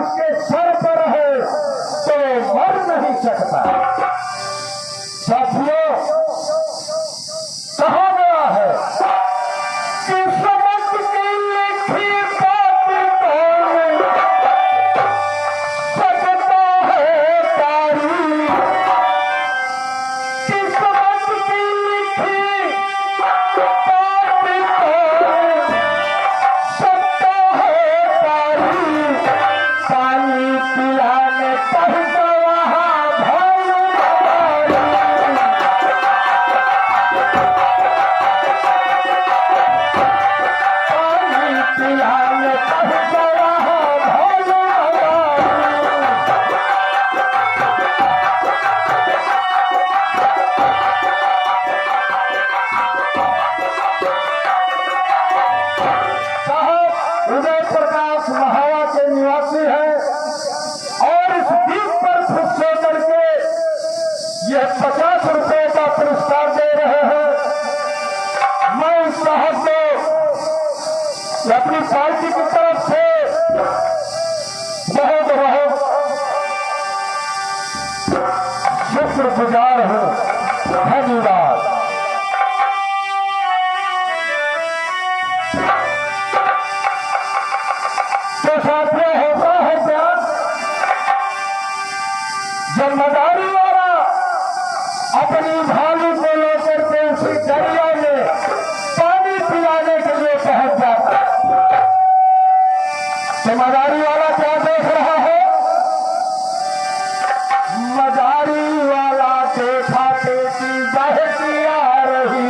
उसके सर पर है तो मर नहीं सकता। साथियों, कहा गया है किस्मत की लिखी बात कौन सकता है तारी, किस्मत की लिखी बात कौन सकता है तारी। पानी पिलाने पहुंचा वहां भौलू पिलाने पहुंचा वहां भौलू साहब उदय प्रकाश महावा के निवासी हैं और इस द्वीप पर खुश होकर के यह 50 रुपए का पुरस्कार दे रहे हैं। मैं उस साहब को अपनी पार्टी की तरफ से बहुत बहुत शुक्रगुजार हूं। धन्यवाद। तो साथियों, होता है क्या, जब मदारी वाला अपनी भालू को लेकर के उसी दरिया में पानी पिलाने के लिए पहुंच जाता है, तो मदारी वाला क्या देख रहा है? मदारी वाला देखा बेटी बहती आ रही,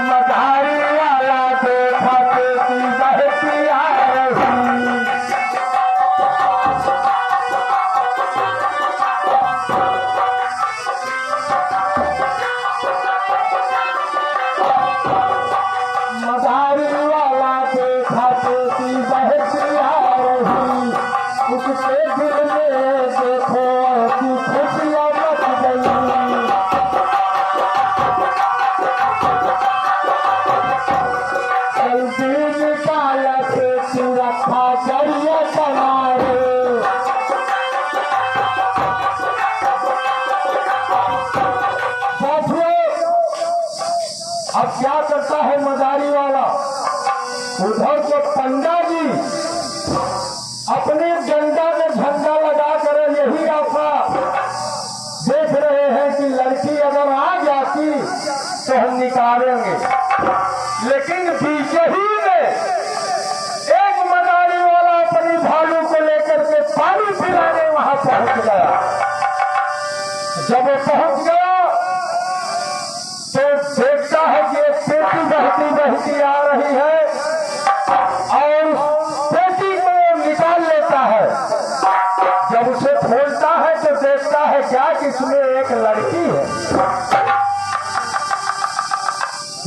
मदारी वाला देखा बेटी बहती आ रही। मदारी वाला देखा बेटी बहती आ रही, उसके दिल में देखो कि खुशियां मच गई। जल्दी निकाल के तू रखा दरिया किनारे। साथियों, अब क्या करता है मदारी वाला? उधर को पंडा जी अपने डंडा में झंडा लगा कर यही आशा देख रहे हैं कि लड़की अगर आ जाती तो हम निकालेंगे, लेकिन बीच ही में एक मदारी वाला अपनी भालू को लेकर के पानी पिलाने वहां पहुंच गया। जब वो पहुंच गया तो देखता है कि एक पेटी बहती बहती आ रही है और पेटी को निकाल लेता है। जब उसे खोलता है तो देखता है क्या कि इसमें एक लड़की है।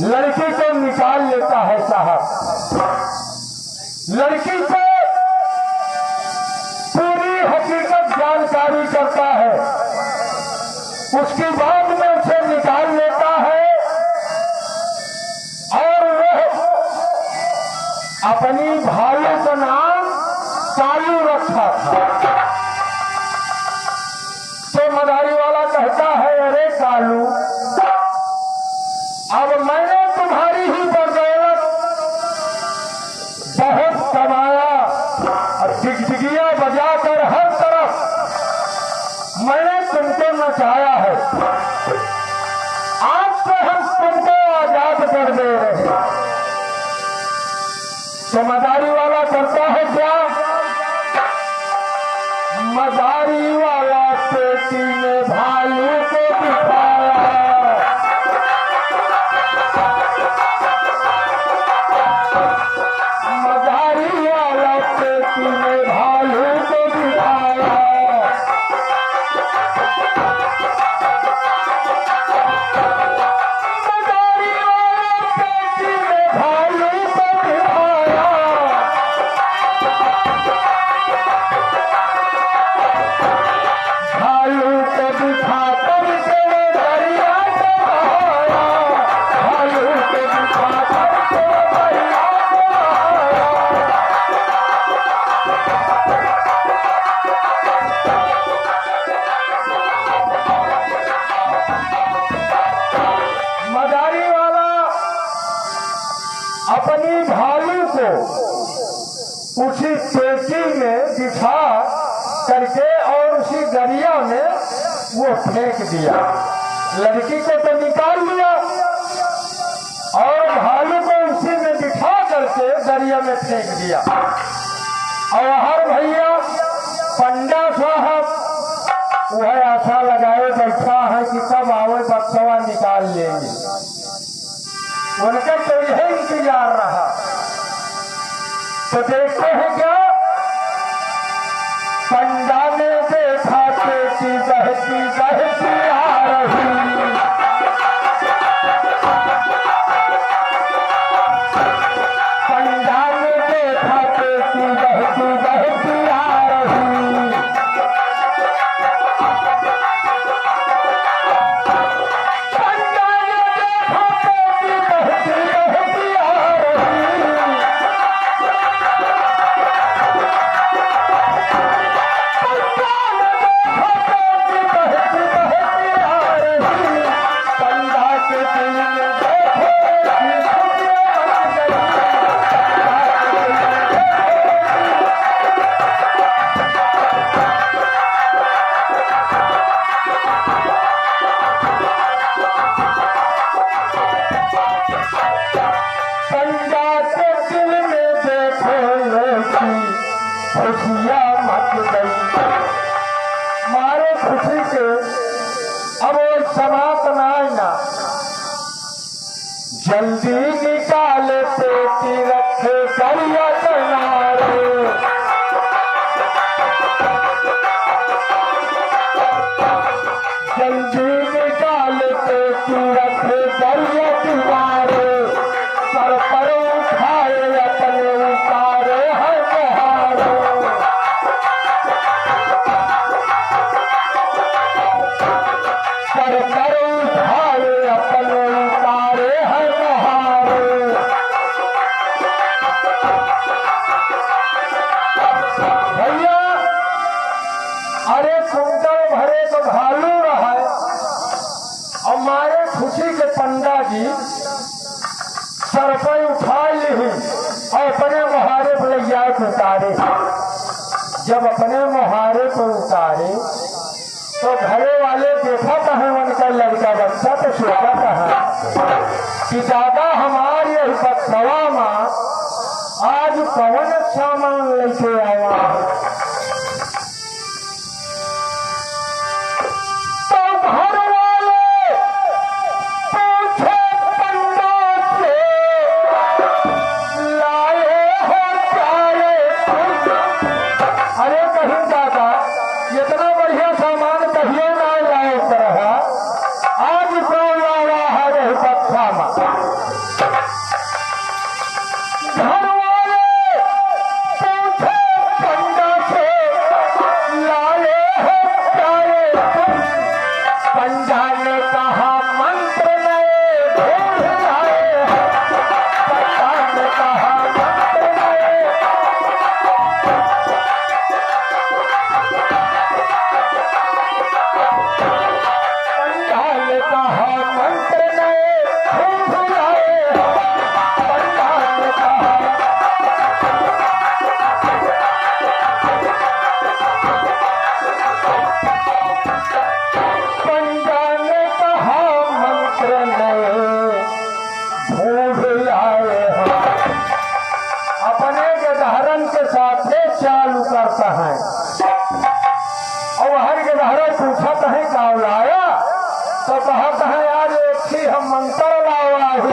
लड़की को निकाल लेता है साहब। लड़की को पूरी हकीकत जानकारी करता है, उसके बाद में उसे निकाल लेता है और वह अपनी भालू का नाम कालू रखा था। तो मदारी वाला कहता है, अरे कालू, अब मैंने तुम्हारी ही बदौलत बहुत कमाया और डिगडिगियां बजाकर हर तरफ मैंने तुमको नचाया है। आज से हम तुमको आजाद कर दे रहे हैं। तो मदारी वाला करता है क्या? बिठा करके और उसी दरिया में वो फेंक दिया। लड़की को तो निकाल लिया और भालू को उसी में बिठा करके दरिया में फेंक दिया। और हर भैया पंडा साहब वह आशा लगाए बैठा है कि कब आवे बक्सवा निकाल लेंगे। उनका तो यही इंतजार रहा। तो देखते हैं क्या, पंडा ने देखा बेटी बहती बहती आ रही। पंडा ने देखा बेटी बहती बहती आ रही। पंडा ने देखा बेटी बहती बहती आ रही। खुशियाँ मच गई मारे खुशी से। अब वो समापन आएगा, जल्दी निकाले पेटी रखे दरिया किनारे। जल्दी निकाले पेटी रखे दरिया किनारे। सर पर उठाए अपने उतारे हैं बहारे। सर पर उठाए अपने उतारे हैं बहारे। भैया अरे कुंटल भरे तो भालू रहा है और मारे खुशी के पंडा जी सर पर उठा ली और अपने मुहारे पर ले जाए उतारे। जब अपने मुहारे पर उतारे तो घरे वाले देखा कहाँ उनका लड़का बच्चा तो सोचा कहाँ कि दादा हमारी यही बक्सवा माँ आज कौन सामान लेके आया है। तो घर वाले पूछे पंडा से लाए हो चाहे तुम। अरे कहीं दादा इतना बढ़िया सामान कहिए ना लाए रहा, आज कौन लाया है रही बक्सा माँ। घर वाले पूछे पंडा से लाए हो चाहे तुम। पंडा ने कहा मंत्र नए ढूंढ लाए हैं। पंडा ने कहा मंत्र नए। पंडा ने कहा मंत्र नए ढूंढ लाए हैं। पंडा ने कहा पंडा ने कहा मंत्र नए ढूंढ आए हैं। अपने गधारन के साथ चालू करता है और हर गधारन पूछता है का लाया तो कहता है आज एक ही हम मंत्र लावा ही।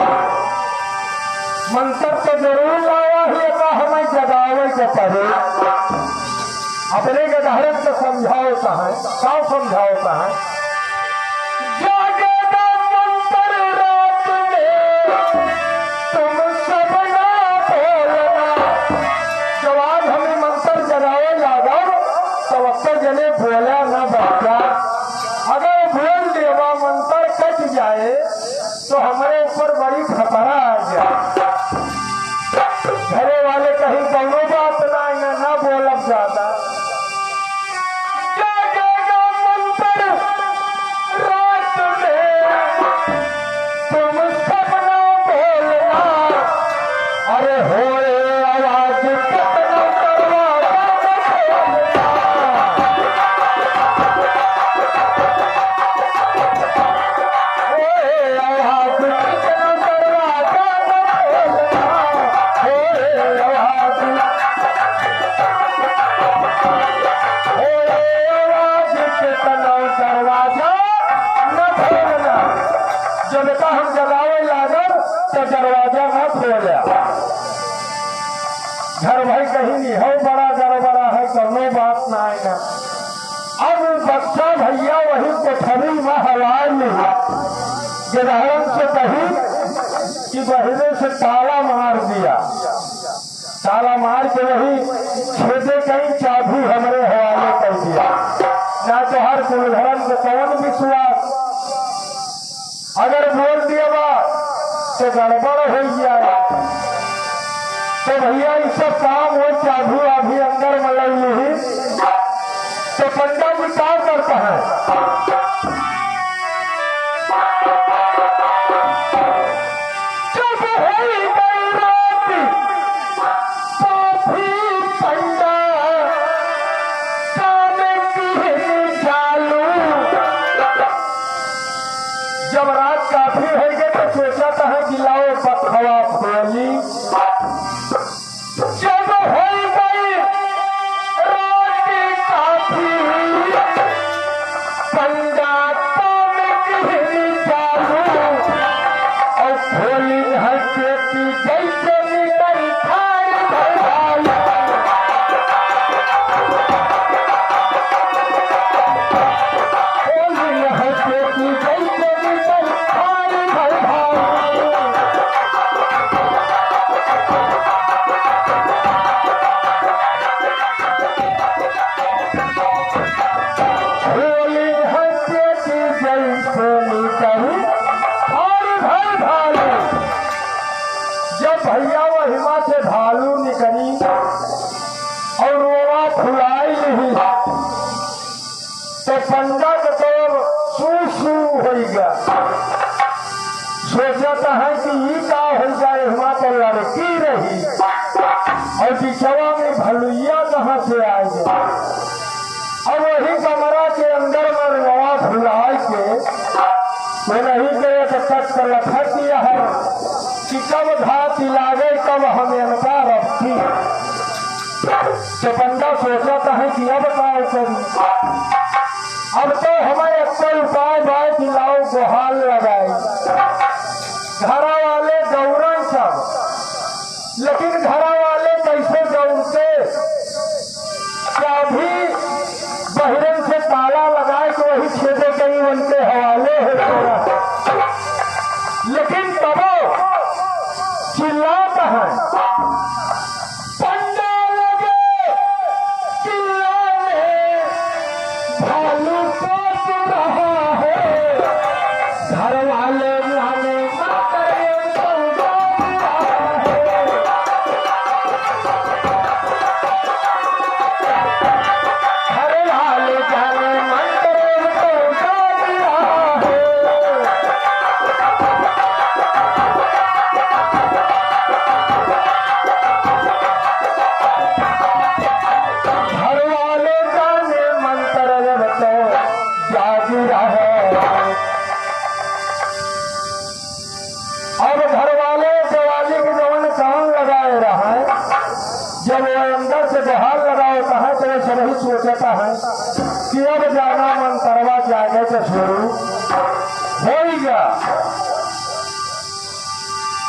मंत्र तो जरूर लावा ही का हमें जगावे के पड़े। अपने गधारन को समझाओता है, क्या समझाओता है। जागेगा मंत्र रात में तुम सब ना बोलना। जब आज हमें मंत्र जगावे जागा तो अब जने बोला ना बच्चा। अगर बोल देवा मंत्र कट जाए तो हमारे ऊपर बड़ी खतरा आ जाए। घरे वाले कहीं कौनो बात ना बोलब जाता। जागेगा मंत्र तो दरवाजा न खोला। घर भाई कहीं नहीं हो, बड़ा गड़बड़ा है, कोनो बात ना आएगा। अब बच्चा भैया वही कोठरी में हवाई लिया, गिरहन से कही कि बहरे से ताला मार दिया, ताला मार के वही छेदे कहीं चाबी हमरे हवाले कर दिया। ना तो हर कुलधरन को कौन विश्वास, अगर बोल दिया बा तो गड़बड़ हो गया। तो भैया ये सब काम वो चाबी अभी अंदर में लगी ही, तो पंडा जी क्या करता है, जब रात काफी हो गई तो सोचा था कि लाओ बखवा खोली। जब हो गई रात काफी, पंडा चालू और खोली हंसे की जैसे निकल खाई खोली हंसे की जैसे भैया वहिमा से भालू निकली और रोवा खुलाई नहीं, तो पंडा के तो सू हो गया। सोचता है कि ये का हो जाए, हिमा तो लड़की रही और बिछवा में भलुइया कहाँ से आ गया। और वही कमरा के अंदर में रोवा खुलाई के मैं नहीं गए तो तक कर रखा किया है कि कब घात लागे कब हम इनका रखी। तो बंदा सोचता है कि अब काय करूं, अब तो हमें कोई उपाय बाय दिलाओ, गुहाल लगाए। घरा वाले दौड़न सब, लेकिन घरा वाले कैसे दौड़ते, चाबी बहरन से ताला लगाए तो वही छेदे कहीं उनके हवाले होते। लेकिन तबो चिल्लाता है, पंडा लगे चिल्लाने, भालू सोच रहा है, घर वाले लाने सोचता है कि अब जाना मन करवा जाएगा तो शुरू हो गया।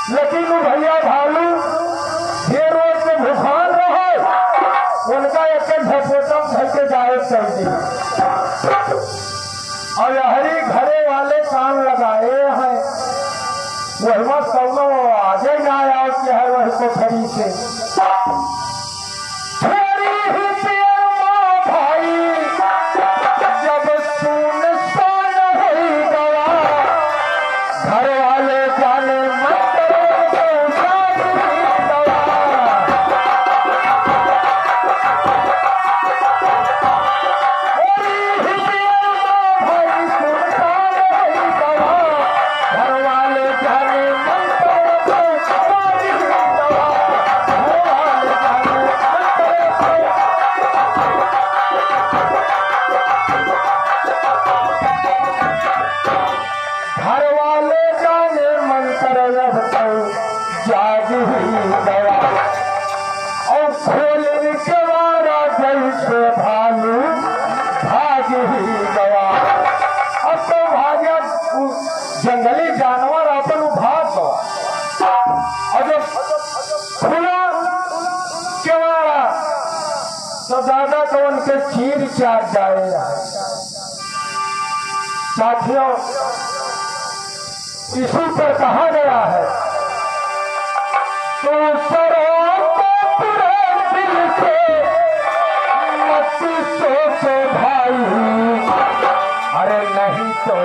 लेकिन भैया भालू ये रोज में भूखान रहे, उनका एक झपोटम धरके जाए चाहिए। और हरी घरे वाले काम लगाए हैं, वही सौनो आगे ना आओ कि है वही कोठरी से जंगली जानवर अपन भाग और जब खुला केवाड़ा तो दादा को उनके चीर चाट जाएगा। साथियों, इसी पर कहा गया है तो सरों को पूरे दिल से मत सोचो भाई, अरे नहीं तो